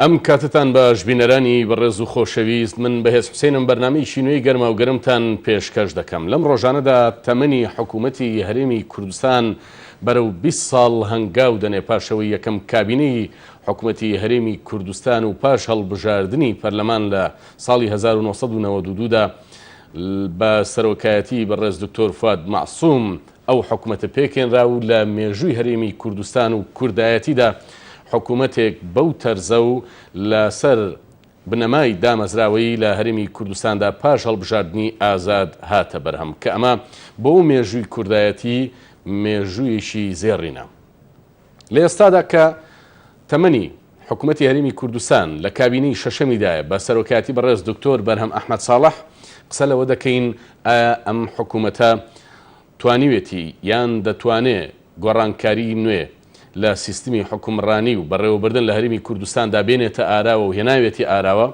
ئەم کاتتان باش بینەرانی بەڕێز و خۆشەویست، من بەهێز حوسێنم بەرنامەیەکی نوێی گەرما و گەرمتان پێشکەش دەکەم. لەم ڕۆژانەدا تەمەنی حکوومەتی هەرێمی کوردستان بەرەو 20 ساڵ هەنگاو دەنێ پاشەوەی یەکەم کابینەی حکوومەتی هەرێمی کوردستان و پاش هەڵبژاردننی پەرلەمان لە ساڵی 1992دا بە سەرۆکایەتی بەڕێز دکتۆر فواد معسووم ئەو حکوومەتە پێکێنرا و لە مێژووی هەرێمی کوردستان و کوردایەتیدا حکوومەتێک بەو تەرزە و لەسەر بنەمای دامەزراوەی لە هەرێمی کوردستاندا پاش هەڵبژاردننی ئازاد هاتە بەرهەم کە ئەمە بۆ مێژووی کوردایەتی مێژوویەکی زێڕینە. لە ئێستادا کە تەمەنی حکوومەتی هەرێمی کوردستان لە کابینەی شەشەمیدایە بە سەرۆکایەتی بەڕێز دکتۆر بەرهەم ئەحمەد ساڵح قسە لەوە دەکەین ئەم حکوومەتە توانیوێتی یان دەتوانێت گۆڕانکاری نوێ لە سیستمی حکومڕانی و بەڕێوەبردن لە هەرێمی کوردستاندا بێنێتە ئاراوە و هێناوێتی ئاراوە.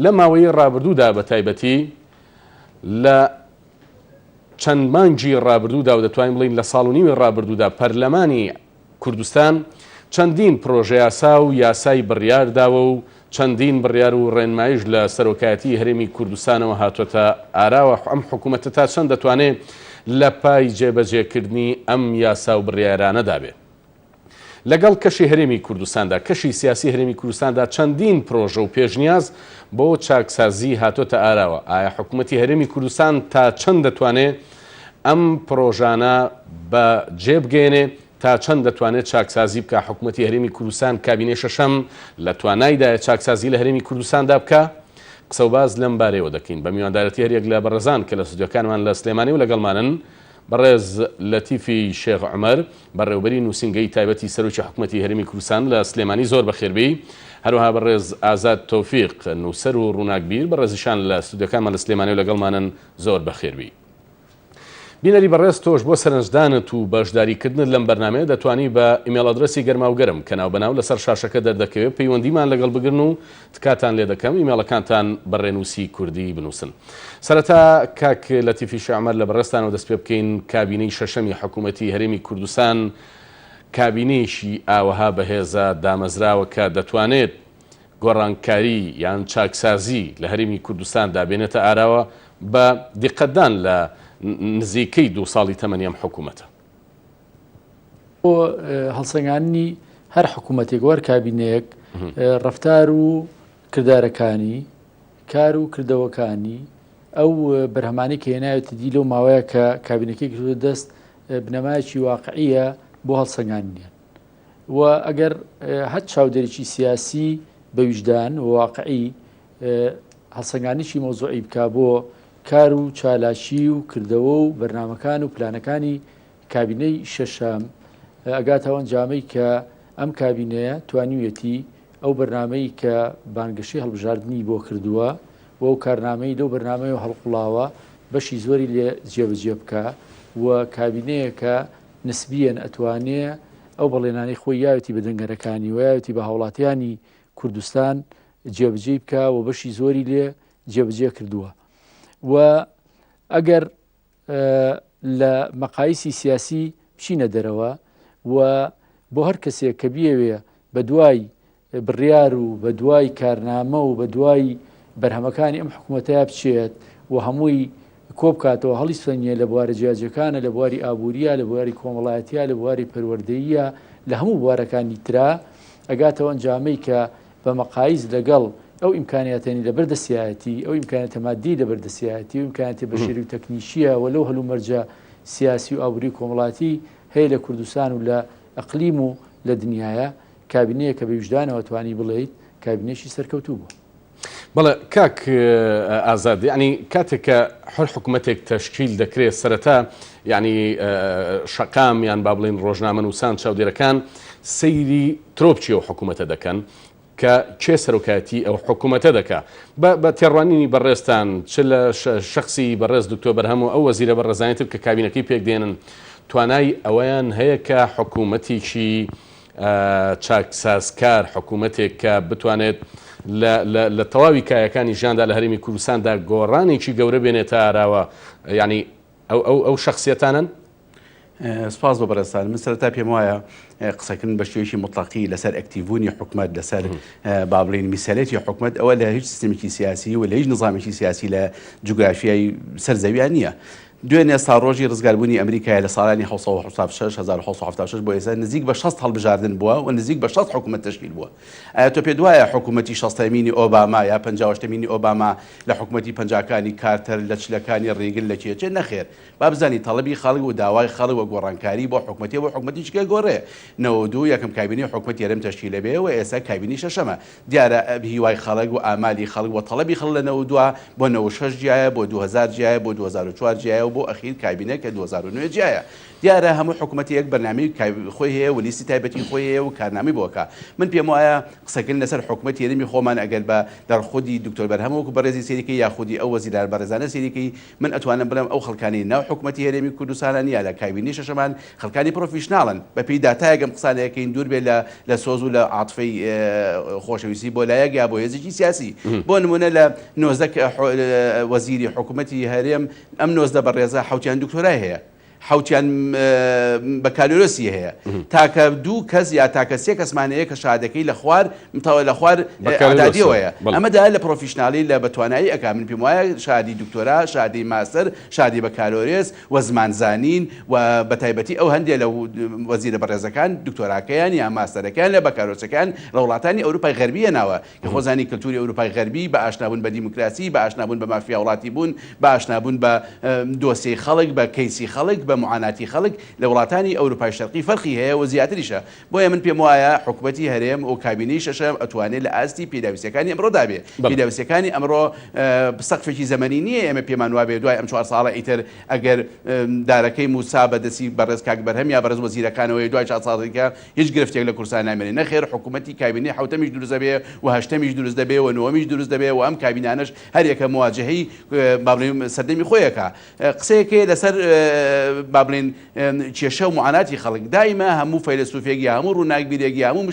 لە ماوەی ڕابردوودا بە تایبەتی لە چەند مانگی ڕابردوودا و دەتوانین بڵین لە ساڵ و نیوی ڕابردوودا پەرلەمانی کوردستان چەندین پرۆژە یاسا و یاسای بڕیارداوە و چەندین بڕیار و ڕێنمایش لە سەرۆکایەتی هەرێمی کوردستانەوە هاتوۆتە ئاراوە. ئەم حکوومەتە تا چەند دەتوانێت لە پای جێبەجێکردنی ئەم یاسا و بڕیارانەدا بێت. لەگەڵ کەشی هەرێمی کوردستاندا کەشی سیاسی هەرێمی کوردستاندا چەندین پرۆژە و پێشنیاز بۆ چاکسازی هاتۆتە ئاراوە. ئایا حکوومەتی هەرێمی کوردستان تا چەند دەتوانێت ئەم پرۆژانە بە جێبگێنێ، تا چەند دەتوانێت چاکسازی بکە؟ حکوومەتی هەرێمی کوردستان کابینەی شەشەم لە توانایدایە چاکسازی لە هەرێمی کوردستاندا بکە؟ قسە و باز لەم بارەوە دەکەین بە میواندارەتی هەرێک لە بەڕێزان کە لە ستودیۆکانمان لە سلێمانی و لەگەڵمانن. بەڕێز لەتیفی شێخ عومەر بەڕێوەبەری نووسینگەی تایبەتی سەرۆکی حکوومەتی هەرێمی کوردستان لە سلێمانی زۆر بەخێربێی، هەروەها بەڕێز ئازاد تۆفیق نووسەر و ڕووناکبیر بەڕێزیشان لە ستودیۆکانمان لە سلێمانی و لەگەڵمانن زۆر بەخێربێی. بینەری بەڕێز تۆش بۆ سەرنجدانت و بەشداریکردنت لەم بەرنامەیە دەتوانی بە ئیمێل ئەدرەسی گەرما و گەرم کە ناوبەناو لەسەر شاشەکە دەردەکەوێت پەیوەندیمان لەگەڵ بگرن و تکاتان لێ دەکەم ئیمێڵەکانتان بەڕێنووسی کوردی بنووسن. سەرەتا کاک لەتیفی شێخ عومەر لە بەڕێستانەوە دەست پێ بکەین کابینەی شەشەمی حکوومەتی هەرێمی کوردستان کابینەیەکی ئاوەها بەهێزە دامەزراوە کە دەتوانێت گۆڕانکاری یان چاکسازی لە هەرێمی کوردستان دابێنێتە ئاراوە بە دیقەتدان لە نزیکەی 2 ساڵی تەمەنی ئەم حکوومەتە. بۆ هەڵسەنگاندنی هەر حکوومەتێک وەر کابینەیەک ڕەفتار و کردارەکانی کار و کردەوەکانی ئەو بەرهەمانی کە هێناوێتە دی لەو ماوەیە کە کابینەکەی کردووە دەست بنەمایەکی واقعیە بۆ هەڵسەنگاندنیان و ئەگەر هەت چاودێرێکی سیاسی بە ویژدان و واقعی هەڵسەنگاندنیی مۆزوعی بکا بۆ کار و چالاشی و کردەوە و بەرنامەکان و پلانەکانی کابینەی شەشەم ئەگاتەوە ئەنجامەی کە ئەم کابینەیە توانیوێتی ئەو بەرنامەی کە بانگەشەی هەڵبژاردننی بۆ کردووە و ئەو کارنامەی لەو بەرنامەی و هەڵقوڵاوە بەشی زۆری لێ جێبەجێ بکە و کابینەیە کە نسبیەن ئەتوانێ ئەو بەڵێنانی خۆی یاوێتی بە دەنگەرەکانی و یاوێتی بە هاوڵاتیانی کوردستان جێبەجێ بکە و بەشی زۆری لێ جێبەجێ کردووە. و ئەگەر لە مەقایسی سیاسی بچینە دەرەوە و بۆ هەر کەسێک کە بیەوێ بە دوای بڕیار و بە دوای کارنامە و بە دوای بەرهەمەکانی ئەم حکوومەتەیە بچێت و هەمووی کۆبکاتەوە هەڵی سەنگێ لە بوارە جیاجەکانە، لە بواری ئابووریە، لە بواری کۆمەڵایەتیە، لە بواری پەروەردەییە، لە هەموو بوارەکانی ترا ئەگاتەوە ئەنجامەی کە بە مەقایز لەگەڵ ئەو ئیمکانیاتانی لە بەردەسیایەتی، ئەو ئیمکانیاتە مادی لە بەردەسیایەتی و ئیمکانیاتی بەشێری و تەکنیشیە و لەو هەلوو مەرجە سیاسی و ئابووری کۆمەڵاتی هەیە لە کوردستان و لە ئەقلیم و لە دنیاە کابینەیە کە بە ویژدانەوە توانی بڵێیت کابینێشی سەرکەوتوو بوو. بەڵێ کاک ئازاد، یعنی کاتێک کە هەر حکوومەتێک تەشکیل دەکرێت سەرەتا یعنی شەقام یان با بڵێن ڕۆژنامە نووسان چاودێرەکان سەیری ترۆپچی ئەو حکوومەتە دەکەن کە چێ سەرۆکایەتی ئەو حکوومەتە دەکا بە تێڕوانینی بەڕێستان چ لە شخصی بەڕێز دکتۆر بەرهەم و ئەو وەزیرە بەڕێزانێتتر کە کابینەکەی پێک دێنن توانای ئەوەیان هەیە کە حکوومەتێکی چاکسازکار، حکوومەتێک کە بتوانێت لە تەواوی کایەکانی ژیاندا لە هەرێمی کوردستاندا گۆڕانێکی گەورە بێنێتە ئاراوە، ینی ئەو شخصیەتانن؟ سپاس بۆ بەڕێستان من سەرەتا پێم وایە قسەکردن بە شێوەیەکی مطلقی لەسەر ئەکتیڤبوونی حکومەت لەسەر با بڵێن میسەلێتی حکومەت ئەوە لە هیچ سیستمێکی سیاسی و لە هیچ نظامێکی سیاسی لە جوگرافیای سەرزەویان نییە. دوێنێ ساڕۆژی ڕزگاربوونی ئەمریکای لە ساڵانی 1976 بۆ ئێستا نزیک بە 60 هەڵبژاردن بووە و نزیک بە 60 حکومەت تشکیل بووە. ئایا تۆ پێ دوایە حکوومەتی 60مینی ئۆباما یا 58مینی ئۆباما لە حکوومەتی پەنجاکانی کارتەر لە چلەکانی ڕێگل لە کێچێ نەخێر با بزانی تەڵەبی خەڵک و داوای خەڵک و گۆڕانکاری بۆ حکوومەتی بۆ حکوومەتی چکە گۆڕێ 92 یەکەم کابینی حکوومەتی هەرێم تشکیل بێ و ئێستا کابینی شەشەمە دیارە هیوای خەڵک و ئامالی خەڵک و تەڵەبی خەڵک لە 92 بۆ 96 جیایە بۆ 2000 جیایە بۆ 2004 جیایە و بۆ ئەخیر کابینە کە 2009 جیایە. دیارە هەموو حکوومەتی یەک بەرنامەی خۆی هەیە و لیستی تایبەتی خۆی هەیە و کارنامەی بۆکە. من پێم وایە قسەکردن لەسەر حکوومەتی هەرێمی خۆمان ئەگەر بە دەرخودی دکتۆر بەرهەم وەکو بەڕێزی سەرەکی یاخودی ئەو وەزیرار بەڕێزانە سەرەکی من ئەتوانم بڵێم ئەو خەڵکانی ناو حکوومەتی هەرێمی کوردستانە نیە لە کابینی شەشەمان خەڵکانی پرۆفیشناڵن بە پێی داتایەکەم قسانەکەین دوور بێت لە سۆز و لە عاتفەی خۆشەویستی بۆ لایەک یا بۆ هێزێکی سیاسی. بۆ نمونە لە 90 وەزیری حکوومەتی هەرێم ئەم 90 بەڕێزە حوتیان دکتۆرای هەیە حوتیان بەکالۆرسی هەیە تاکە دوو کەس یا تاکە سێ کەسمانەیە کە شادەکەی لە خوار لە خوار ئەدادیەوەیە ئەمەدا لە پرۆفیشناڵی لە بەتوانایی ئەکا من پێم وایە شادی دکتۆرا شادی ماستەر شادی بەکالۆرێس و زمانزانین و بەتایبەتی ئەو هەندێک لە وەزیرە بەڕێزەکان دکتۆراکەیان یا ماستەرەکان لە بەکالۆرسەکان لە وڵاتانی ئەوروپای غەربیە ناوە کە خۆزانی کللتوری ئەوروپای غەربی بە ئاشنابوون بە دیموکراسی بە ئاشنابوون بە مافیا وڵاتی بوون بە ئاشنابوون بە دۆسەی خەڵک بە کەیسی خەڵک بە معاناتی خەڵک لە وڵاتانی ئەوروپای شەرقی فەرقی هەیە و زیاتریشە. بۆیە من پێم وایە حکوومەتی هەرێم و کابینەی شەشەم ئەتوانێت لە ئاستی پێداویستەکانی ئەمڕۆدا بێ. پێداویستەکانی ئەمڕۆ سەقفێکی زەمەنی نییە ئێمە پێمان وابێ دوای ئەم 4 ساڵە ئیتر ئەگەر دارەکەی موسا بەدەستی بەڕێز کاک بەرهەم یا بەڕێز وەزیرەکانەوەی دوای 4 ساڵێکە هیچ گرفتێک لە کورسان نامێنێ نەخێر حکوومەتی کابینەی حوتەمیش دروست دەبێ و هەشتەمیش دروست دەبێ و نۆمیش دروست دەبێ و ئەم کابینانەش هەر یەکە مواجهەی با بڵێن سەردەمی خۆیەکە. قسەیەکێ لەسەر با بڵێن کێشە و معاناتی خەڵک دایمە هەموو فەیلسوفێکی هەموو ڕووناکبیرێکی هەموو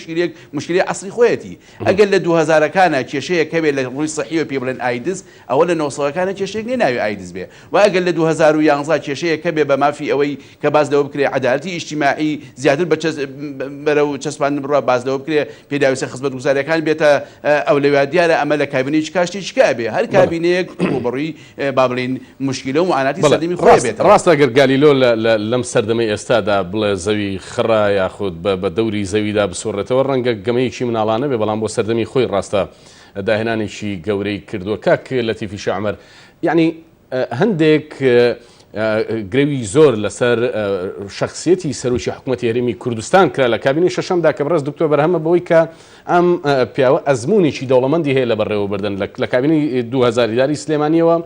مشکلی عەسری خۆیەتی. ئەگەر لە 2000ەکانە کێشەیەک هەبێت لە ڕووی سەحیوە پێ بڵێن ئایدز ئەوە لە 90ەکانە کێشەیەک ناوی ئایدز بێ و ئەگەر لە 2011 کێشەیەک هەبێ بە مافی ئەوەی کە باز لەوە بکرێ عەدالەتی ئیجتیماعی زیاتر بەرەو چەسپاندن بڕوا باز لەوە بکرێ پێداویستە خزمەتگوزاریەکان بێتە ئەولەویە دیارە ئەمە لە کابینەی کاشتی چکا بێ هەر کابینەیەک بڕووی با بڵێن مشکلە و معاناتی سەردەمی خۆی بێت. ڕاستە گەر گالیلۆ لەم سەردەمەی ئێستادا بڵێ زەوی خڕا یاخود بە دەوری زەویدا بسوڕێتەوە ڕەنگە گەمەیەکی مناڵانە بێ بەڵام بۆ سەردەمی خۆی ڕاستە داهێنانێکی گەورەی کردووە. کاک لەتیفی شەعمەر یعنی هەندێک گرێوی زۆر لەسەر شخصیەتی سەرۆکی حکوومەتی هەرێمی کوردستان کرا لە کابینەی شەشەمدا کە بەڕێز دکتۆر بەرهەمە بەوەی کە ئەم پیاوە ئەزمموونێکی دەوڵەمەندی هەیە لە بەڕێوەبردن لە کابینەی 2000 داری سلێمانیەوە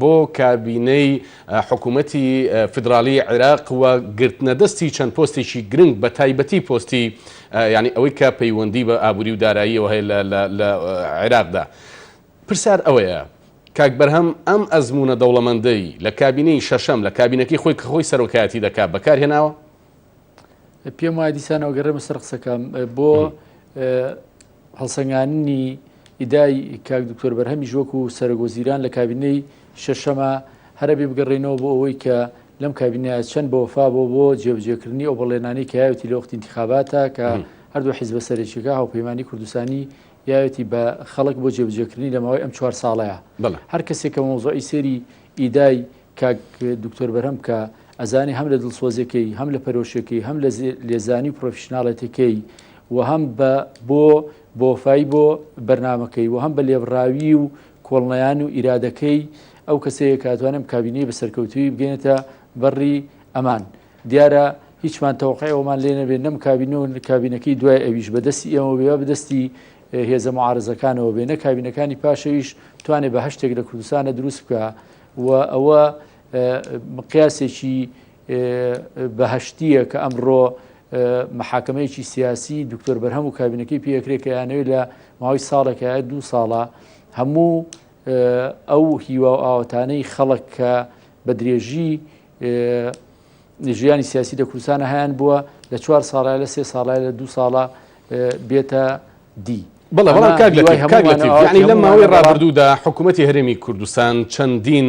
بۆ کابینەی حکوومەتی فدرالی عێراق و گرتنەدەستی چەند پۆستێکی گرنگ بە تایبەتی پۆستی ینی ئەوەی کە پەیوەندی بە ئابووری و داراییەوە هەیە لە عێراقدا. پرسیار ئەوەیە کاک بەرهەم ئەم ئەزمموونە دەوڵەمەندەی لە کابینەی شەشەم لە کابینەکەی خۆی کە خۆی سەرۆکایەتی دەکات بەکارهێناوە؟ پێم وایە دیسانەوە گەڕێمە سەر قسەکەم بۆ هەڵسەنگاندنی ئیدای کاک دکتۆر بەرهەمیش وەکو سەرۆکوەزیران لە کابینەی شەشەمە هەرە بێ بگەڕێنەوە بۆ ئەوەی کە لەم کابینەیە چەند بە وەفا بۆ جێبجێکردنی ئەو بەڵێنانەی کە یاوێتی لە وەختی انتخاباتە کە هەردوو حیزبە سەرۆکیەکە هاوپەیمانی کوردستانی یاوێتی بە خەڵک بۆ جێبجێکردنی لە ماوەی ئەم 4 ساڵەیە. هەر کەسێک کە مۆزوعی سێری ئیدای کاک دکتۆر بەرهەم کە ئەزانی هەم لە دڵسۆزەکەی هەم لە پەرۆشەکەی هەم لە لێزانی و پرۆفیشناڵەتەکەی و هەم بۆ وەفایی بۆ بەرنامەکەی و هەم بە لێبڕاوی و کۆڵنەیان و ئیرادەکەی ئەو کەسەیە کاتوانم کابینەی بە سەرکەوتوی بگەێنێتە بەڕی ئەمان. دیارە هیچمان تەوقعی ئەومان لێ نەبێت نەم کابینە و کابینەکەی دوای ئەویش بەدەستی ئێمە بێ بەدەستی هێزە معارزەکانەوە بێنە کابینەکانی پاشەویش توانێت بە هەشتێک لە کوردستانە دروست بکە و ئەوە مقیاسێکی بەهشتیە کە ئەمڕۆ محاکمەیەکی سیاسی دکتۆر بەرهەم و کابینەکەی پێکرێت کە یانەوێت لە ماوەی ساڵێکە 2 ساڵە هەموو ئەو هیوا و ئاوەتانەی خەڵک کە بە درێژی ژیانی سیاسی لە کوردستانە هەیان بووە لە 4 ساڵە لە 3 ساڵە لە 2 ساڵە بێتە دی. بەڵام کاگلەتی لەم ماوەی ڕابردوودا حکوومەتی هەرێمی کوردستان چەندین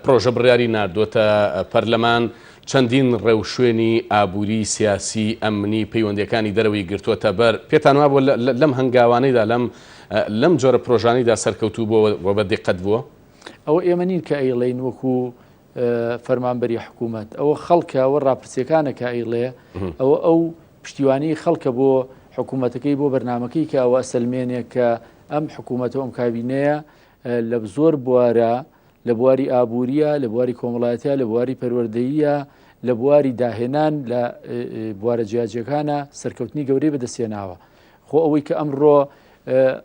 پرۆژە بڕیاری نردووەتە پەرلەمان چەندین ڕێوشوێنی ئابووری سیاسی ئەمنی پەیوەندیەکانی دەرەوەی گرتووەتە بەر پێتان وابوو لەم هەنگاوانەیدا لەم جۆرە پرۆژانیدا سەرکەوتوو بۆ بە دقت بووە ئەوە ئێمە نین کە ئەیڵێن وەکو فەرمانبەری حکوومەت ئەوە خەڵکە ئەوە ڕاپرسیەکانە کە ئەیڵێ ئەو پشتیوانی خەڵکە بۆ حکوومەتەکەی بۆ بەرنمەکەی کە ئەوە سلمێنێک کە ئەم حکوومەتە ئەم کابینەیە لە زۆر بوارە لە بواری ئابووریە لە بواری کۆمەڵایەتە لە بواری پەروەردەییە لە بواری داهێنان لە بوارە جیاجەکانە سەرکەوتنی گەورەی بەدەستێناوە خۆ ئەوەی کە ئەمڕۆ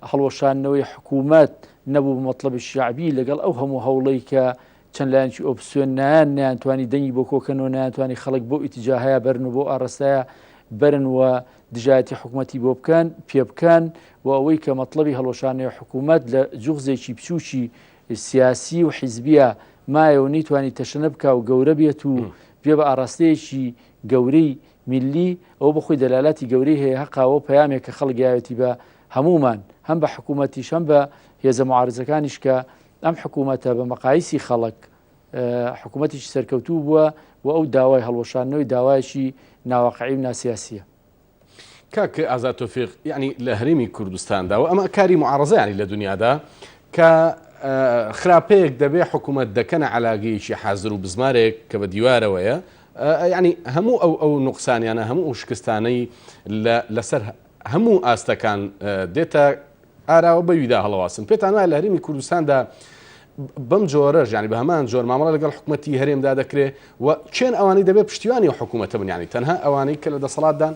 هەڵوەشانەوەی حکوومەت نەبوو مەطلبی شعبی لەگەڵ ئەو هەموو هەوڵەی کە چەند لایەنی ئۆپسیۆن نیانتوانی دەنگی بۆ کۆکەنەوە نیانتوانی خەڵک بۆ ئیتیجاهەیە بەرن و بۆ ئاڕاستایە بەرن و دژایەتی حکوومەتی بۆ بکەن پێ بکەن و ئەوەی کە مەطلبی هەڵوەشانەوەی حکوومەت لە جوغزێکی بچووکی سیاسی و حیزبیە مایەوە نیتوانی تەشەنە بکە و گەورە بێت و بێ بە ئاڕاستەیەکی گەورەی میلی ئەو بەخۆی دەلالاتی گەورەی هەیە هەقاوە پەیامێک کە خەڵک یاوێتی بە هەمومان هەم بە حکوومەتیش هەم بە هێزە معارزەکانیش کە ئەم حکوومەتە بە مەقایسی خەڵک حکوومەتیش سەرکەوتوو بووە و ئەو داوای هەڵوەشانەوەی داوایشی ناواقعی و ناسیاسیە. کاک ئازاد تۆفیق یعنی لە هەرێمی کوردستاندا و ئەمە کاری معارزە ینی لە دنیادا کە خراپەیەک دەبێ حکوومەت دەکەنە علاگەیەکی حازر و بزمارێک کە بە دیوارەوەیە ینی هەموو ئەو نوقسانیانە هەموو ئەو شکستانەی لەسەر هەموو ئاستەکان دێتە ئاراوە بەویدا هەڵەواسن پێتان وایە لە هەرێمی کوردستاندا بەم جۆرەش ینی بە هەمان جۆر مامەڵە لەگەڵ حکوومەتی هەرێمدا دەکرێت و چێن ئەوانەی دەبێت پشتیوانی و حکوومەتە بن ینی تەنها ئەوانەی کە لە دەسەڵاتدان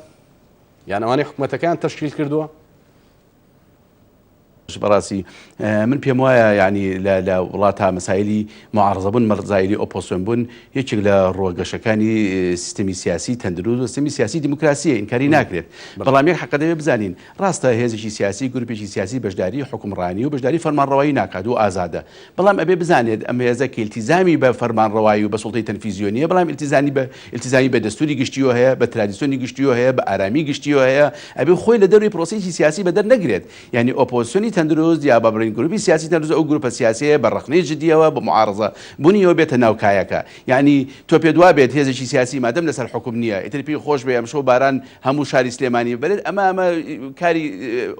یان ئەوانەی حکوومەتەکان تەشکیل کردووە بەڕاستی من پێم وایە ینی لە وڵاتە مەسایلی معارزە بوون مەرزایلی ئۆپۆسیۆن بوون یەکێک لە ڕۆگەشەکانی سیستمی سیاسی تەندروست و سیستمی سیاسی دیموکراسیە ئینکاری ناکرێت بەڵام یەک حەقە دەبێت بزانین ڕاستە هێزێکی سیاسی گروپێکی سیاسی بەشداری حکومڕانی و بەشداری فەرمانڕەوایی ناکات و ئازادە بەڵام ئەبێ بزانێت ئەم هێزە کە ئیلتیزامی بە فەرمانڕەوایی و بە سوڵتەی تەنفیزیۆنیە بەڵام ئیلتیزامی بە دەستوری گشتیەوە هەیە بە ترادیسیۆنی گشتیەوە هەیە بە ئارامی گشتیەوە هەیە ئەبێ خۆی لە دەوری پرۆسێکی سیاسی بەدەر نەگرێت یعنی ئۆپۆزیسیۆنی تەندروست یا بەبرین گروپی سیاسی تەندروست ئەو گروپە سیاسیە بە ڕخنەی جدیەوە بە معارزە بوونیەوە بێتە ناوکایەکە یعنی تۆ پێ دوا بێت هێزێکی سیاسی مادەم لەسەر حکوم نییە ئیتر پێی خۆش بێ ئەم شەو باران هەموو شاری سلێمانی بێت ئەمە کاری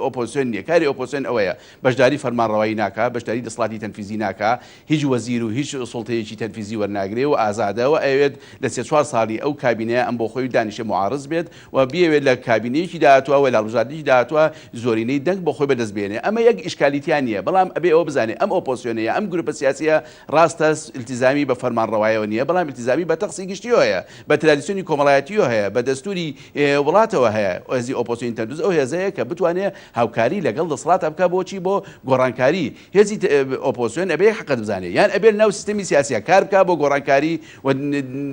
ئۆپۆزیسیۆن نییە کاری ئۆپۆزیسیۆن ئەوەیە بەشداری فەرمانڕەوایی ناکات بەشداری دەسەڵاتی تەنفیزی ناکات هیچ وەزیر و هیچ سوڵتەیەکی تەنفیزی وەرناگرێ و ئازادەوە ئەوێت لە 3-4 ساڵی ئەو کابینەیە ئەم بۆ خۆی دانیشە معارز بێت و بیاوێت لە کابینەیەکی داهاتوە و لە هەڵبژاردنێکی داهاتوە زۆرینەی دەنگ بۆ خۆی بەدەستبێنێ ئەمە یەک ئیشکالیتیان نییە بەڵام ئەبێ ئەوە بزانێ ئەم ئۆپۆزیسیۆنەیە ئەم گروپە سیاسیە ڕاستە ئیلتیزامی بە فەرمانڕەواییەوە نییە بەڵام ئیلتیزامی بە تەخسی گشتیەوە هەیە بە ترادیسیۆنی کۆمەڵایەتیەوە هەیە بە دەستوری وڵاتەوە هەیە هێزی ئۆپۆزیسیۆن تەندروست ئەو هێزەیە کە بتوانێت هاوکاری لەگەڵ دەسەڵات بکات بۆچی بۆ گۆڕانکاری هێزی ئۆپۆزیسیۆن ئەبێ حەقت بزانێ یان ئەبێ ناو سیستەمی سیاسیە کار بکات بۆ گۆڕانکاری و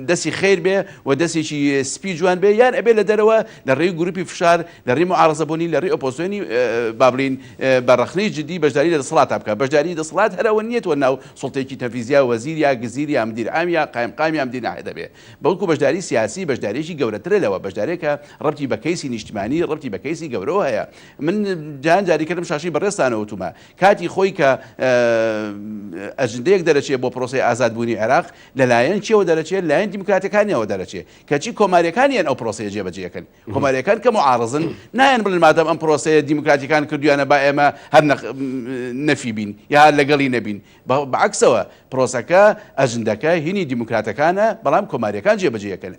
دەستی خێر بێ و دەستێکی سپی جوان بێ یان ئەبێ لە دەرەوە لە ڕێی گروپی فشار لە ڕێی معارزەبوونی لە ڕێی ئۆپۆزیسیۆنی بابلین بە ڕخنەی جدی بەشداری لە دەسەڵات بکات بەشداری دەسەڵات هەرەوە نیەتەوە ناو سوڵتێکی تەنفیزیا وەزیر یا گزیر یا مدیر عام یا قایمقام یا مدیر ناهێ دەبێ بەڵکو بەشداری سیاسی بەشداریی گەورەترە لەوە بەشدارێکە ڕەبتی بە کەیسی نیشتیمانی ڕەبتی بە کەیسی گەورەوە هەیە من جاری کردم شاشی بەڕێستانەوە وتومە کاتی خۆی کە ئەجندەیەک دەرەچێت بۆ پرۆسی ئازادبوونی عێراق لەلایەن چیەوە دەرەچێت لایەن دیموکراتەکانیەوە دەرەچێت کەچی کۆماریەکانیان ئەو پرۆسەیە جێبەجێەکەن کۆماریەکان کە معارزن نایەن بڵێن مادەم ئەم پرۆسەیە دیموکراتیکان کردویانە با ئێمە هەر نەفی بین یا لەگەڵی نەبین بەعکسەوە پرۆسەکە ئەجندەکە هینی دیموکراتەکانە بەڵام کۆماریەکان جێبەجێەکەن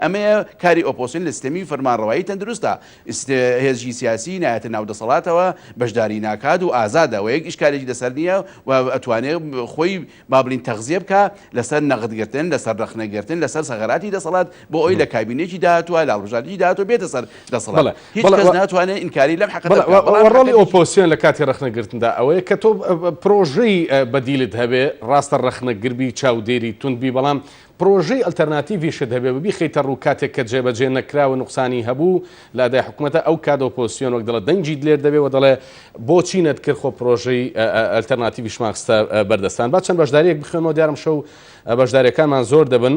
ئەمەیە کاری ئۆپۆزیسیۆن لە سیستەمی فەرمانڕەوایی تەندروستە هێزی سیاسی نایەتە ناو دەسەڵاتەوە بەشداری ناکات و ئازادە و یەک ئیشکالێکی لەسەر نییە و ئەتوانێت خۆی بابلین تەغزیە بکە لەسەر نەقدگرتن لەسەر ڕخنەگرتن لەسەر سەغەراتی دەسەڵات بۆ ئەوی لە کابینێکی داهاتووە لە هەڵبژاردنێکی داهاتوە بێتە سەر دەسەڵات هیچ کەس ناتوانێت ئینکاری لەم حەقەتە ڕۆڵی ئۆپۆزیسیۆن لە کاتی ڕخنەگرتندا ئەوەیە کە تۆ پرۆژەی بەدیلت هەبێ ڕاستە ڕخنەگربی چاودێری توندبی بەڵام پرۆژەی ئەلتەرناتیڤیشت هەبێ ببی خەیتە ڕوو کاتێک کە جێبەجێ نەکراوە نوقسانی هەبوو لە ئادای حکوومەتە ئەو کات ئۆپۆزیسیۆن وەک دەڵێ دەنگی لێر دەبێ و دەڵێ بۆچی نەتکرد خۆ پرۆژەی ئەلتەرناتیڤیش ماخستە بەردەستان با چەند بەشداریەک بخوێنەوە دیارم شەو بەشداریەکانمان زۆر دەبن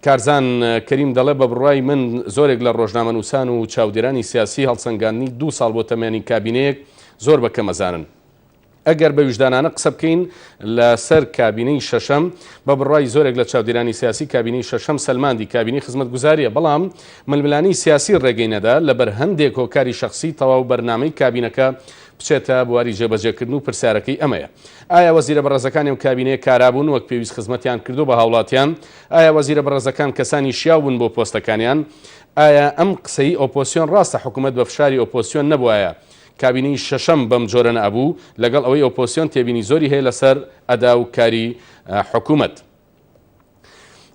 کارزان کەریم دەڵێ بە بڕای من زۆرێک لە ڕۆژنامەنووسان و چاودێرانی سیاسی هەڵسەنگاندنی 2 ساڵ بۆ تەمێنی کابینەیەک زۆر بەکەمەزانن ئەگەر بە وجدانانە قسە بکەین لەسەر کابینەی شەشەم بە بڕای زۆرێک لە چاودێرانی سیاسی کابینەی شەشەم سەلماندی کابینەی خزمەتگوزاریە، بەڵام ململانی سیاسی ڕێگەی نەدا لەبەر هەندێک هۆکاری شخصی تەواو بەرنامەی کابینەکە بچێتە بواری جێبەجێکردن و پرسیارەکەی ئەمەیە. ئایا وەزیرە بەڕێزەکانی ئەم کابینەیە کارابوون وەک پێویست خزمەتیان کردو بە هاوڵاتیان؟ ئایا وەزیرە بەڕێزەکان کەسانی شیاو بوون بۆ پۆستەکانیان؟ ئایا ئەم قسەی ئۆپۆسیۆن ڕاستە حکوومەت بە فشاری ئۆپۆسیۆن نەبووایە کابینەی شەشەم بەم جۆرە نەبوو لەگەڵ ئەوەی ئۆپۆسیۆن تێبینی زۆری هەیە لەسەر ئەدا و کاری حکوومەت.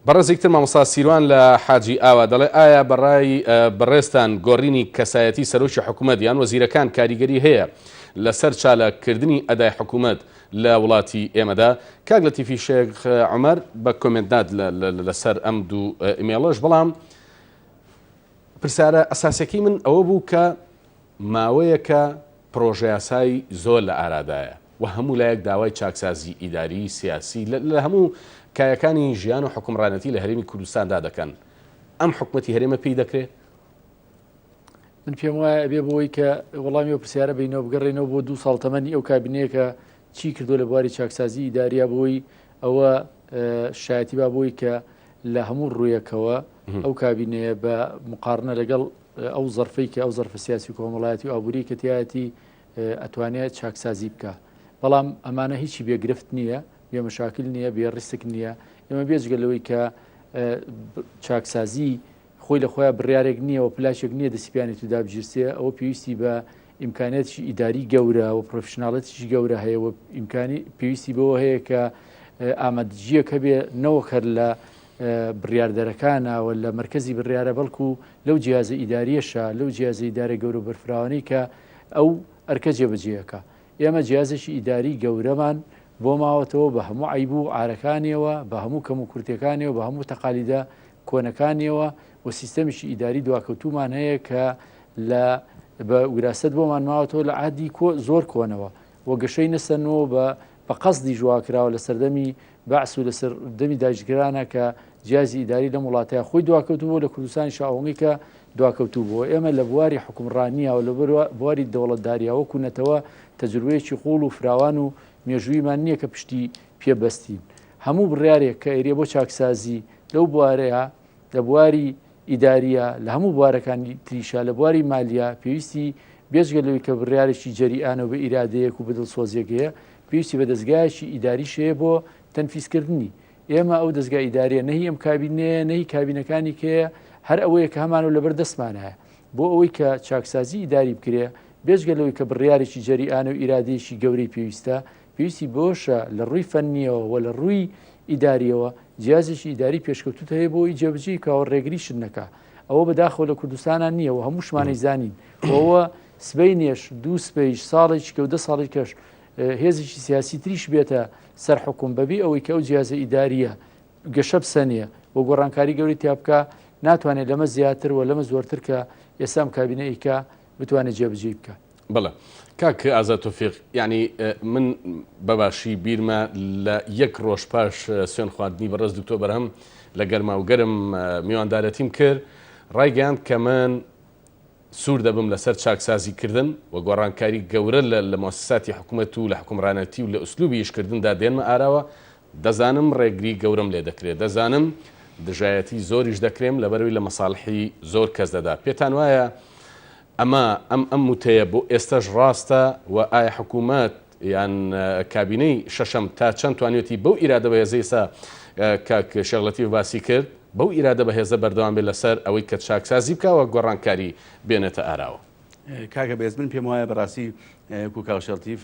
بەڕێزێکتر مامۆستا سیروان لە حاجی ئاوا دەڵێ ئایا بەڕای بەڕێستان گۆڕینی کەسایەتی سەرۆکی حکوومەت یان وەزیرەکان کاریگەری هەیە لەسەر چالەکردنی ئەدای حکوومەت لە وڵاتی ئێمەدا؟ کاک لەتیفی شێخ عومەر بە کۆمنتات لەسەر ئەم دوو ئیمێڵەش، بەڵام پرسیارە ئەساسیەکەی من ئەوە بوو کە ماوەیەکە پرۆژە یاسای زۆر لە ئارادایە و هەموو لایەک داوای چاکسازی ئیداری سیاسی لە هەموو کایەکانی ژیان و حکومڕانەتی لە هەرێمی کوردستاندا دەکەن. ئەم حکومەتی هەرێمە پێی دەکرێت؟ من پێم وایە بێ بۆی کە وەڵامی ئەو پرسیارە بینەوە بگەڕێنەوە بۆ 2 ساڵ تەمەنی ئەو کابینەیەکە چی کردو لە بواری چاکسازی ئیداریە بۆی ئەوە شایەتی با بۆی کە لە هەموو ڕوویەکەوە ئەو کابینەیە بە مقارنە لەگەڵ ئەو زەرفەی کە ئەو زەرفە سیاسی و کۆمەڵایەتی و ئابووری کە تایەتی ئەتوانێت چاکسازی بکە، بەڵام ئەمانە هیچی بێگرفت نییە، بێ مشاکل نییە، بێ ڕیسک نییە. ئێمە بێجگەلەوەی کە چاکسازی خۆی لە خۆیان بڕیارێک نییە و پلاشێک نییە دەسیپیانی تودا بگیرسێ، ئەوە پێویستی بە ئیمکانێتی ئیداری گەورە و پرۆفشناڵەتیشی گەورە هەیە و ئیمکانی پێویستی بەوە هەیە کە ئامادەجیەکە بێ نەوەکەر لە بڕیاردەرەکانەوە لە مرکزی بڕیارە، بەڵکو لەو جیازە ئیداریەشە، لەو جیازە ئیدارە گەورە بەرفراوانەی کە ئەو ئەرکە جێبەجێەکە. ئێمە جیازێکی ئیداری گەورەمان بۆ ماوەتەوە بە هەموو عیب و ئارەکانیەوە، بە هەموو کەم و کورتەکانیەوە، بە هەموو تەقالیدە کۆنەکانیەوە و سیستەمیشی ئیداری دواکەوتومان هەیە کە لە بە وراست بۆمان ماوەتەوە لە عادی زۆر کۆنەوە و گەشەی نەسەرنەوە بە قەسدی ژواکراوە لە سەردەمی بەعس و لە سەردەمی داگیرانە کە جیازی ئیداری لە وڵاتەیە خۆی دواکەوتوبوو لە کوردستانی شاوەڕێی کە دواکەوتوبووە. ئێمە لە بواری حکومڕانیە و لە بواری دەوڵەتداریەوە کوونەتەوە تەجروبەیەکی قوڵ و فراوان و مێژوویمان نییە کە پشتی پێبەستین. هەموو بڕیارێک کە ئێرێ بۆ چاکسازی لەو بوارەیە لە بواری ئیداریە لە هەموو بوارەکانی تریشە لە بواری مالیە پێویستی بێژگەلەوەی کە بڕیارێکی جەریئانە و بە ئیرادەیەک و بەدڵسۆزیەکەیە پێویستی بە دەستگایەکی ئیداری شەیە بۆ تەنفیزکردنی. ئێمە ئەو دەستگای ئیداریە نەهی ئەم کابینەیە نەهی کابینەکانی کەیە هەر ئەوەیە کە هەمان و لەبەر دەستمانایە بۆ ئەوەی کە چاکسازی ئیداری بکرێ بێژگەلەوەی کە بڕیارێکی جەریئانە و ئیرادەیەکی گەورەی پێویستی بۆشە لە ڕووی فەنیەوە و لە ڕووی ئیداریەوە جیازێکی ئیداری پێشکەوتوت هەیە بۆی جێبەجێی کاوە ڕێگری شنەکە. ئەوە بەداخەوە لە کوردستانان نییە و هەموو شمانەی زانین. ئەوە سبەی نێش 2 سبەیش ساڵێکی کە 10 ساڵی کەش هێزێکی سیاسی تریش بێتە سەر حکوم بەبێ ئەوەی کە ئەو جیازە ئیداریە گەشە بسەنێ بۆ گۆڕانکاری گەوری تیابکە ناتوانێت لەمە زیاتر و لەمە زۆرتر کە ئێسام کابینەیەکە بتوانێت جێبەجێ بکە. بەڵێ کاک ئازاد تۆفیق، یعنی من بەباشی بیرمە لە 1 ڕۆژ پاش سوێن خواردنی بەڕێز دکتۆر بەرهەم لە گەرما و گەرم میواندارەتیم کرد، ڕایگەیاند کە من سوور دەبم لەسەر چاکسازیکردن و گۆڕانکاری گەورە لە مؤسساتی حکوومەت و لە حکومڕانەتی و لە ئوسلوبی ئیشکردندا دێنمە ئاراوە. دەزانم ڕێگری گەورەم لێ دەکرێت، دەزانم دژایەتی زۆریش دەکرێم لەبەرەوەی لە مەساڵحی زۆر کەس دەدا. پێتان وایە ئەمە ئەم وتەیە بۆ ئێستش ڕاستە و ئایا حکوومەت یان کابینەی شەشەم تا چەند توانێتی بەو ئیرادە بەهێزەیسا کاک شێغڵەتی باسی کرد بەو ئیرادە بەهێزە بەردەوام بێت لەسەر ئەوەی کە چاکسازی بکەوە گۆڕانکاری بێنێتە ئاراوە؟ کاکە بێز من پێم وایە بەڕاستی کوکاوشەڵتیف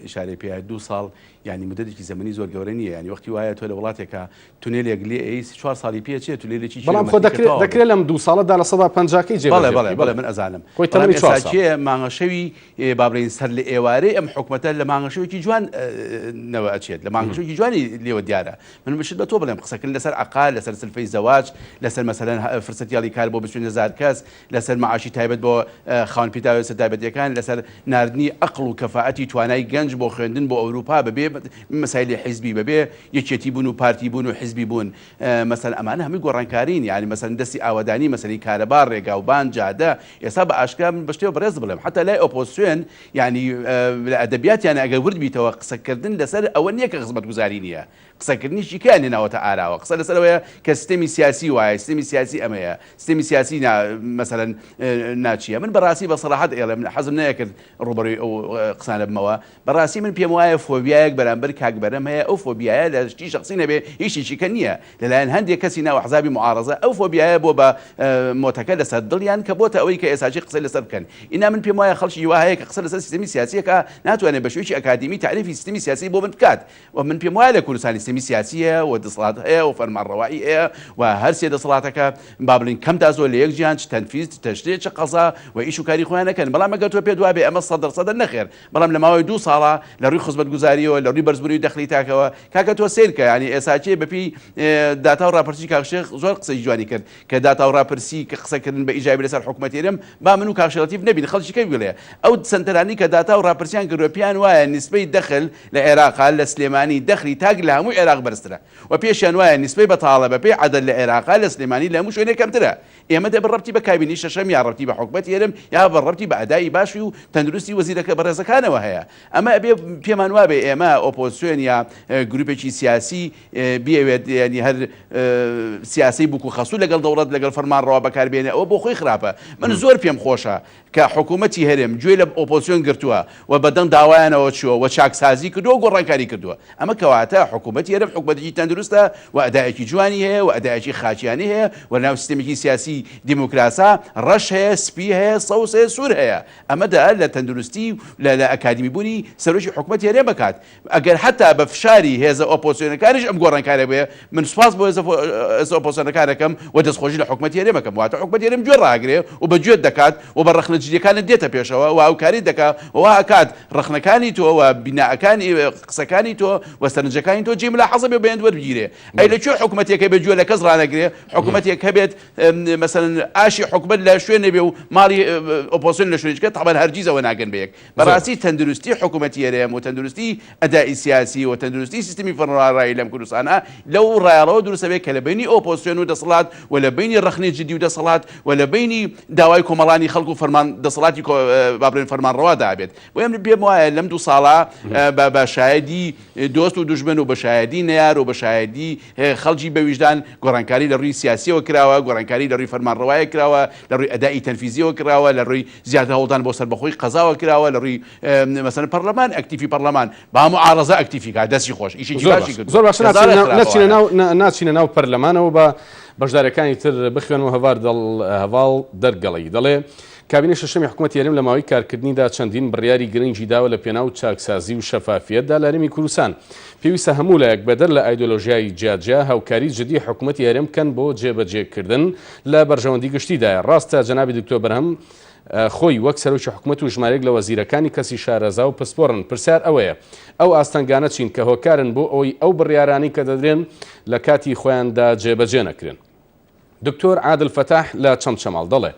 ئیشارەی پێ 2 ساڵ ینی مدەدێکی زەمەنی زۆر گەورە نییە، ینی وەختی وایە تۆ لە وڵاتێکە تونێلێک لێ 4 ساڵی پێچێت تو لێلێکی بەڵام خۆ دەکرێت لەم 2 ساڵەدا لە 150کەی جێبەجێ بەڵێ من ئەزانم خۆی تەمەنی 4 ساڵ مانگەشەوی بابرین سەر لە ئێوارەی ئەم حکومەتە لە مانگەشەوەکی جوان نەوە ئەچێت لە مانگەشەوەکی جوانی لێوە دیارە. من بشت بە تۆ بڵێم قسەکردن لەسەر عقال لەسەر سلفەی زەواج لەسەر مەسەلەن فرسەتیاڵی کار بۆ 20,000 کەس لەسەر معاشی تایبەت بۆ خاوەن پیتاوی سەر تایبەتیەکان لەسەر ناردنی ئەقڵ و کەفاەتی توانای گەنج بۆ خوێندن بۆ ئەوروپا بەبێ مەسایلی حیزبی بەبێ یەکێتی بوون و پارتی بوون و حیزبی بوون مەسەن ئەمانە هەمووی گۆڕانکارین یعنی مەسەن دەستی ئاوادانی مەسەلی کارەبار ڕێگاوبان جادە ئێستا بە ئاشکرا من بە شتێوە بەڕێز بڵێم حتا لای ئۆپۆزیسیۆن یعنی لە ئەدەبیاتیان ئەگەر ورد بیتەوە قسەکردن لەسەر ئەوە نییە کە خزمەتگوزاری نییە قسەکردنیشی کیان ناوەتە ئاراوە قسە لەسەرەوەیە کە سیستەمی سیاسی وایە سیستەمی سیاسی ئەمەیە سیستەمی سیاسی مەسەلەن ناچیە من بەڕاستی بە سەراحەت ئێڵێ من حەزم نەیەکرد ڕوبەڕووی ئەو قسانە بمەوە بەڕاستی من پێم وایە فۆبیایەک بەرامبەر کاکبەرەم هەیە ئەو فۆبیایە لە شتی شخصی نەبێ هیچیشی کە نییە لەلایەن هەندێک کەسی ناو حزابی معارەزە ئەو فۆبیایە بۆ بە مۆتەکە لەسەر دڵیان کە بۆتە ئەوەی کە ئێساچی قسە لەسەر بکەن ئینا من پێم وایە خەڵکی وا هەیە کە قسە لەسەر سیستەمی سیاسیەکە ناتوانێت بە شێوەیەکی ئەکادمی تعریفی سیستەمی سیاسی بۆ من بکات و من پێم وایە لە کوردستان سیستەمی سیاسیە و دەسەڵات هەیە و فەرمانڕەوایی هەیە و هەر سێ دەسەڵاتەکە با بڵین کەم تا زۆر لە یەک جیان چ تەنفیز تەشریع چ قەزا و ئیش و کاری خۆیان نەکەن بەڵام ئەگەر تۆ پێت وابێ ئەمە 100% نەخێر بەڵام لە ماوەی 2 ساڵە لە ڕووی خزمەتگوزاریەوە لە ڕووی بەرزبوونی دەخلی تاکەوە کاکە تۆ سیر کە ینی ئێساچێ بەپی داتا و ڕاپرسی کاکشێخ زۆر قسەی جوانی کرد کە داتا و ڕاپرسی کە قسەکردن بە ئیجابی لەسەر حکوومەتێرم با من و کاکشەڵەتیف نەبین خەڵکی بڵێ ئەو سنتەرانی کە داتا و ڕاپرسیان کردووە پیان وایە نسبەی دەخل لە عێراق لە سلێمانی دەخلی تاک لە هەموو عێراق بەرزترە و پێشیان وایە نسبەی بەتاڵە بەپێی عەدەد لە عێراق لە سلێمانی لە هەموو شوێنێک کەمترە ئێمە دە بەڕەبتی بە کابینی شەشەم یا ڕەبتی بە حکومەت هێرم یا بەڕەبتی بە ئەدای باشی و تەندروستی وەزیرەکە بەڕێزەکانەوە هەیە ئەمە ئەبێ پێمان وابێ ئێمە ئۆپۆزیسیۆن یا گروپێکی سیاسی بیاوێت ینی هەر سیاسی بووکو خەسوو لەگەڵ دەوڵەت لەگەڵ فەرمانڕەوا بەکاربێنێ ئەوە بۆ خۆی خراپە من زۆر پێم خۆشە کە حکوومەتی هەرێم گوێ لە ئۆپۆزیسیۆن گرتووە و بەدەم داوایانەوە چووە و چاکسازی کردووە گۆڕانکاری کردووە ئەمە کەواتە حکوومەتی هەرێم حکوومەتێکی تەندروستە و ئەدایەکی جوانی هەیە و ئەدایەکی خاچیانی هەیە و ناو سیستەمێکی سیاسی دیموکراسا ڕەش هەیە سپی هەیە سەوس هەیە سوور هەیە ئەمەدا لە تەندروستی لە ئەکادمی بوونی سەرۆکی حکوومەتی هەرێم بکات ئەگەر حتا بە فشاری هێزە ئۆپۆزیسیۆنەکانیش ئەم گۆڕانکارە بێ من سوپاس بۆ هێزە ئۆپۆزیسیۆنەکانەکەم و دەستخۆشی لە حکوومەتی هەرێمەکەم واتە حکوومەتی هەرێم گوێ ڕاگرێ و بە گوێت دەکات و بە ڕەخنەجیریەکانت دێتە پێشەوە و هاوکاری دەکات و ئاکات ڕەخنەکانی تۆ و بیناەکانی قسەکانی تۆ و سەرنجەکانی تۆ جێم لە حەزە بێ بەیان وەربگیرێ ئەی لەکوێ حکوومەتێکە بێ گوێ لە کەس ڕانەگرێ حکوومەتێک هەبێت مەسەلەن ئاشی حکوومەت لە شوێنێ بێ و ماڵی ئۆپۆزیسیۆن لە شوێنێکە تەبەن هەرگیزەوە ناگەن بەیەک بەڕاستی تەندروستی حکوومەتی هەرێم و تەندروستی ئەدای سیاسی و تەندروستی سیستمی فەرمانڕەوایی لەم کوردستانە لەو ڕایەڵەوە دروستە بێت کە لە بینی ئۆپۆزیسیۆن و دەسەڵات و لە بینی ڕەخنەی جدی و دەسەڵات و لە بینی داوای کۆمەڵانی خەڵک و فەرمان دەسەڵاتی بابرێن فەرمانڕەوا دابێت وێم پێم وایە لەم 2 ساڵە بە شایەدی دۆست و دوژمن و بە شایەدی نەیار و بە شایەدی خەڵکی بە ویژدان گۆڕانکاری لە ڕووی سیاسیەوە کراوە گۆڕانکاری لە ڕووی فەرمانڕەوایە کراوە لە ڕووی ئەدای تەنفیزیەوە کراوە لە ڕووی زیادە هەوڵدان بۆ سەربەخۆی قەزاوە کراوە لە ڕووی مەسەلەن پەرلەمان ئەکتیفی پەرلەمان با معارەزە ئەکتیفیکا دەستی خۆش ئیشێکی باشی کرد زۆر باش ناچینە ناو پەرلەمانەوە بە بەشدارەکانی تر بخوێن و هەواڵ دەرگەڵی دەڵێ کابینی شەشەمی حکوومەتی هەرێم لە ماوەی کارکردنیدا چەندین بڕیاری گرنگی داوە لە پێناو چاکسازی و شەفافیەتدا لە هەرێمی کوردستان پێویستە هەموو لایەک بەدەر لە ئایدۆلۆژیای جیاجیا هاوکاری جدی حکوومەتی هەرێم بکەن بۆ جێبەجێکردن لە بەرژەوەندی گشتیدایە ڕاستە جەنابی دکتۆر بەرهەم خۆی وەک سەرۆکی حکوومەت و ژمارەیەک لە وەزیرەکانی کەسی شارەزا و پسپۆڕن پرسیار ئەوەیە ئەو ئاستەنگانە چین کە هۆکارن بۆ ئەوەی ئەو بڕیارانی کە دەدرێن لە کاتی خۆیاندا جێبەجێ نەکرێن دکتۆر عادل فتاح لە چەمچەماڵ دەڵێ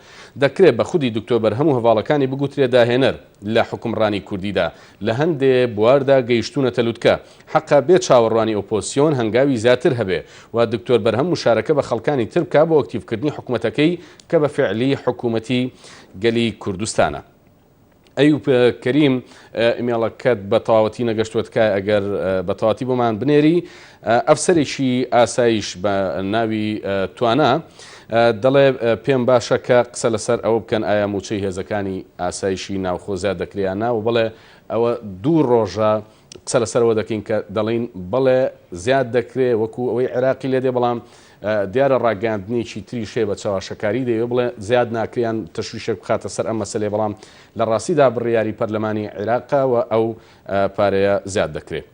دەکرێت بە خودی دکتۆر بەرهەم و هەواڵەکانی بگوترێ داهێنەر لە حکومڕانی کوردیدا لە هەندێ بواردا گەیشتونە تەلوتکە حەقا بێت چاوەڕوانی ئۆپۆزیسیۆن هەنگاوی زیاتر هەبێ و دکتۆر بەرهەم مشارەکە بە خەڵکانی تر بکا بۆ ئەکتیڤکردنی حکوومەتەکەی کە بە فعلی حکوومەتی گەلی کوردستانە ئەیوب کەریم ئیمێڵەکەت بە تەواوەتی نەگەشتووەتکە ئەگەر بە تەواوەتی بۆمان بنێری ئەفسەرێکی ئاسایش بە ناوی توانە دەڵێ پێم باشە کە قسە لەسەر ئەوە بکەن ئایا موچەی هێزەکانی ئاسایشی ناوخۆزیاد دەکریانە و بڵێ ئەوە 2 ڕۆژە قسە لەسەرەوە دەکەین کە دەڵین بڵێ زیاد دەکرێت وەکو ئەوەی عێراقی لێدێ بەڵام دیارە ڕاگەاندنیی تری شێ بە چاواشەکاری دەیە بڵێ زیاد ناکریان تەشویشێک بخاتە سەر ئەم مەسەلێ بەڵام لە ڕاستیدا بڕیاری پەرلەمانی عێراقا و ئەو پارەیە زیاد دەکرێت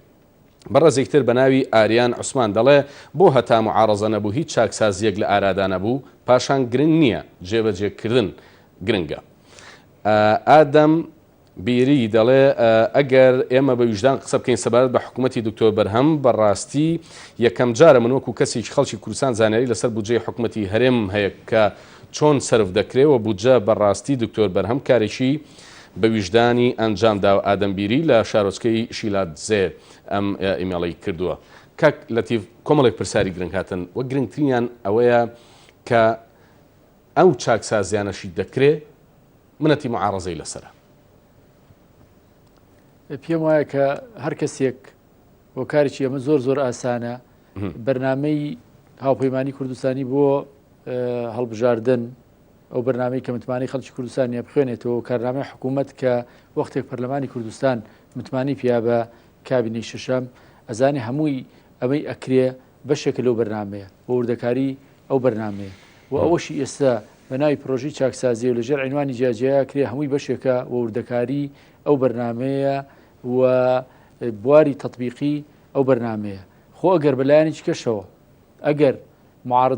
بەڕێزێکتر بە ناوی ئاریان عوسمان دەڵێ بۆ هەتا معارەزە نەبوو هیچ چاکسازیەک لە ئارادا نەبوو پاشان گرنگ نییە جێبەجێکردن گرنگە ئادەم بیری دەڵێ ئەگەر ئێمە بە ویژدان قسە بکەین سەبارەت بە حکوومەتی دکتۆر بەرهەم بەڕاستی یەکەم جارە من وەکو کەسێکی خەڵکی کوردستان زانیاری لەسەر بودجەی حکوومەتی هەرێم هەیە کە چۆن سرف دەکرێت و بودجە بەڕاستی دکتۆر بەرهەم کارێکی بە ویژدانی ئەنجامدا و ئادەمبیری لە شارۆچکەی شیلاتزێ ئەم ئیمێڵەی کردووە. کاک لەتیف کۆمەڵێک پرسیاری گرنگ هاتن وە گرنگترینیان ئەوەیە کە ئەو چاکسازیانەشی دەکرێت منەتی معارەزەی لەسرە. پێم وایە کە هەر کەسێک بۆ کارێکی ئەمە زۆر ئاسانە بەرنامەی هاوپەیمانی کوردستانی بۆ هەڵبژاردن ئەو بەرنامەی کە متمانی خەڵکی کوردستانیە بخوێنێتەوە کارنامەی حکوومەت کە وەختێک پەرلەمانی کوردستان متمانی پیا بە کابینەی شەشەم ئەزانێ هەمووی ئەمەی ئەکرێ بەشێکە لەو بەرنامەیە بۆ وردەکاری ئەو بەرنامەیە و ئەوەشی ئێستا بە ناوی پرۆژەی چاکسازی و لەژێر عنوانی جیاجیایە کرێ هەمووی بەشێکە و وردەکاری ئەو بەرنامەیە و بواری تەطبیقی ئەو بەرنامەیە. خۆ ئەگەر بەلایەنێکی کەشەوە ئەگەر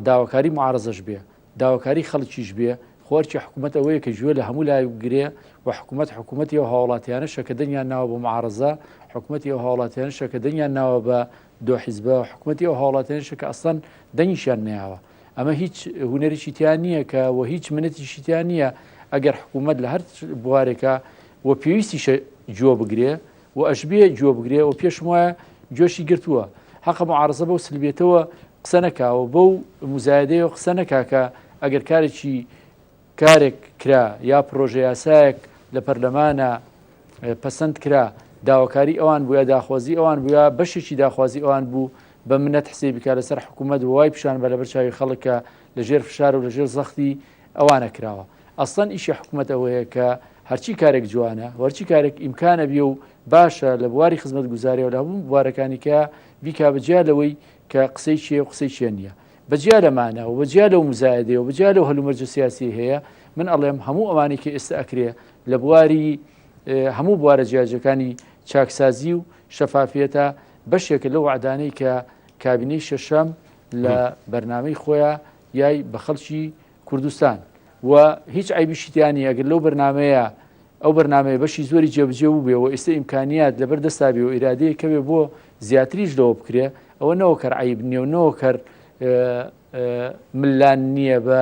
داواکاری معارەزەش بێ داواکاری خەڵکیش بێ خۆرکی حکوومەت ئەوەیە کە گوێ لە هەموو لای گرێ و حکوومەتی ئەو هاوڵاتیانەشە کە دەنیان ناوە بە معارەزە حکوومەتی ئەو هاوڵاتیانەشە کە دەنیان ناوە بە دۆ حیزبە حکوومەتی ئەو هاوڵاتیانەشە کە ئەسڵەن دەنگیشیان نەیاوە. ئەمە هیچ هوەرێکی تیان نییە کە و هیچ منەتیشی تیان نییە ئەگەر حکوومەت لە هەر بوارێکە و پێویستیشە جۆ بگرێ و ئەشبێ جۆ بگرێ و پێشم وایە جۆشی گرتووە حەقە معارەزە بەو سلبێتەوە قسە نەکاوە بەو مزایدەیە قسە نەکاکە ئەگەر کارێک کرا یا پرۆژە یاسایەک لە پەرلەمانە پەسەند کرا داواکاری ئەوان بووە داخوازی ئەوان بووە بەشێکی داخوازی ئەوان بوو بە منەت حسێبی کا لەسەر حکوومەت وای پیشان بە لە بەرچاوی خەڵکە لەژێر فشار و لەژێر زەختی ئەوانە کراوە. ئەسڵەن ئیشی حکوومەت ئەوەیە کە هەرچی کارێک جوانە وەرچی کارێک ئیمکانە بێ و باشە لە بواری خزمەت گوزاریەوە لە هەموو بوارەکانی کە بیکا بەجیا لەوەی کە قسەی چێ و قسەی چێ نییە بەجیا لەمانە و بەجیا لەو مزایدێ و بەجیا لەو هەلومەرجە سیاسی هەیە من ئەڵێم هەموو ئەوانی کە ئێستا ئەکرێ لە بواری هەموو بوارە جیاجەکانی چاکسازی و شەفافیەتە بەشێکە لەو وعدانەی کە کابینەی شەشەم لە بەرنامەی خۆیان یای بە خەڵکی کوردستان و هیچ عیبیشیتیانی ئەگەر لەو بەرنمەیە ئەو بەرنمەیە بەشی زۆری جێبجێ و بێەوە ئێستا ئیمکانیات لەبەر دەستابی و ئیرادەیە کەوێ بۆ زیاتریش لەوە بکرێ ئەوە نەوە کەر عیب نییە و نەوە کەر ملان نییە بە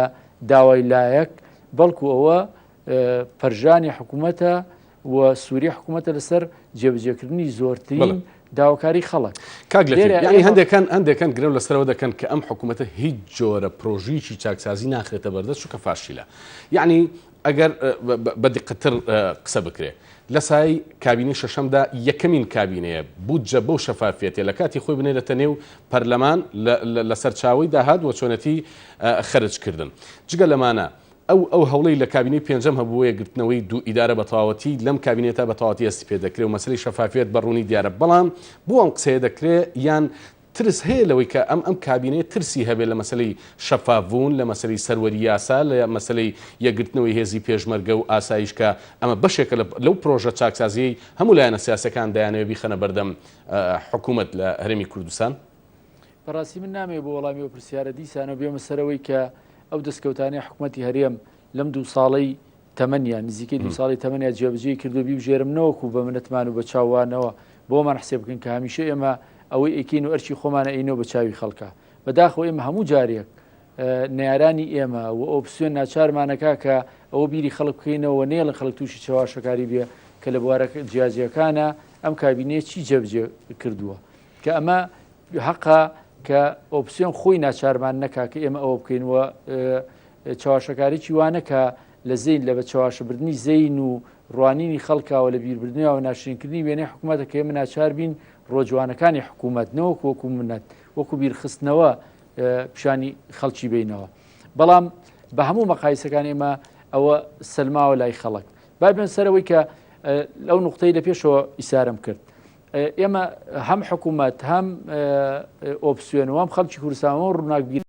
داوای لایەک بەڵکو ئەوە پەرژانی حکوومەتە و سووری حکوومەتە لەسەر جێبجێکردنی زۆرترین داواکاری خەڵک. ینی هەندێکان گرێ لەسەرەوە دەکەن کە ئەم حکوومەتە هیچ جۆرە پرۆژیکی چاکسازی ناخرێتە بەردەست چووکە فاشیلە. یعنی ئەگەر بەدقەتر قسە بکرێ لە سای کابینی شەشەمدا یەکەمین کابینەیە بودجە بەو شەفافیەتێ لە کاتی خۆی بنێرەتە نێو پەرلەمان لەسەر چاوەی داهات وە چۆنەتی خەرجکردن. جگە لەمانە ئەو هەوڵەی لە کابینەی پێنجەم هەبووە گرتنەوەی دوو ئیدارە بەتەواوەتی لەم کابینێتە بەتەواوەتی هەستی پێ دەکرێت و مەسەلەی شەفافیەت بەڕوونی دیارە بەڵام بۆ ئەم قسەیە دەکرێت یان ترس هەیە لەوەی کە ئەم کابینێت ترسی هەبێت لە مەسەلەی شەفافبوون لە مەسەلەی سەروەری یاسا لە مەسەلەی یەکگرتنەوەی هێزی پێشمەرگە و ئاسایشکە ئەمە بەشێکە لەو پرۆژە چاکسازیی هەموو لایەنە سیاسەکان دەیانەوێت بیخەنە بەردەم حکوومەت لە هەرێمی کوردستان. بەڕاستی من نامێ بۆ وەڵامی و پرسیارە دیسانە بێمە سەرەوەی کە ئەو دەستکەوتانەی حکوومەتی هەرێم لەم دوو ساڵەی تەمەنیان نزیکەی دو ساڵی تەمەنیان جێبجێ کردو بیبژێرمنەوەکو بە منەتمان و بە چاوانەوە بۆمان حسێ بکەن کە هەمیشە ئێمە ئەوەی ئەکەین و ئەرچی خۆمانە ئەینەوە بە چاوی خەڵکە بەداخەوە ئێمە هەموو جارێک نارانی ئێمە و ئۆپسیۆن ناچارمانەکە کە ئەوە بیری خەڵک بکەینەوە نێڵن خەڵک تووشی چاواشەکاری بێ کە لە بوارە جیاجیەکانە ئەم کابینەیە چی جێبجێ کردووە کە ئەمە حەقا کە ئۆپسیۆن خۆی ناچارمان نەکا کە ئێمە ئەوە بکەینەوە چاواشەکارێکی وانە کە لە زەین لە بە چاواشەبردننی زەین و ڕوانینی خەڵکاوە لە بیربردنەوە و ناشرینکردنی وێنەی حکوومەتە کە ئێمە ناچار بین ڕۆژوانەکانی حکوومەت نەوەکو وەکو منەت وەکو بیرخستنەوە پیشانی خەڵکی بینەوە بەڵام بە هەموو مەقایسەکان ئێمە ئەوە سلماوە لای خەڵک با بێن سەرەوەی کە لەو نقطەی لە پێشەوە ئیسارم کرد ئێمە هەم حکوومەت هەم ئۆپسیۆن و هەم خەڵکی کوردستان ڕووناکبیر